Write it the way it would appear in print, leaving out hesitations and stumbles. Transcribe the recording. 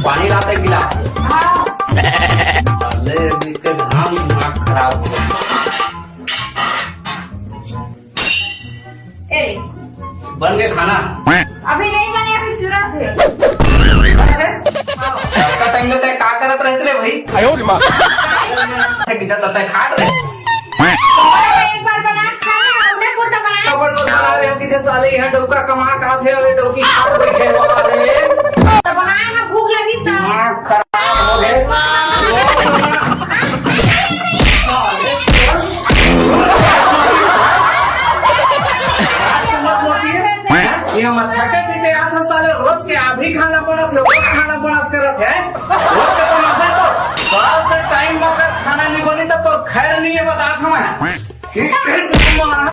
पानी लाते गिलास अरे इसके घाम दिमाग खराब हो बन गए खाना अभी नहीं बने, अभी चूरा थे। टाइम में तय का करत रहते रे भाई किधर तय खाट रहे एक बार बना खाना, हमने कुर्ता बनाया। कबर तो बना रहे हो कि साले यहाँ डोका कमा का थे अरे डोकी खाट बैठे हो अरे तो बनाया ना, भूख लगी था। दिमाग खराब हो गए ये हम थके पीते आ था साले रोज के अभी खाना पड़त है, रोज खाना पड़त करत है रोज के तो मजा तो साल से टाइम मगर खाना नहीं बनी तो खैर नहीं है बता हमें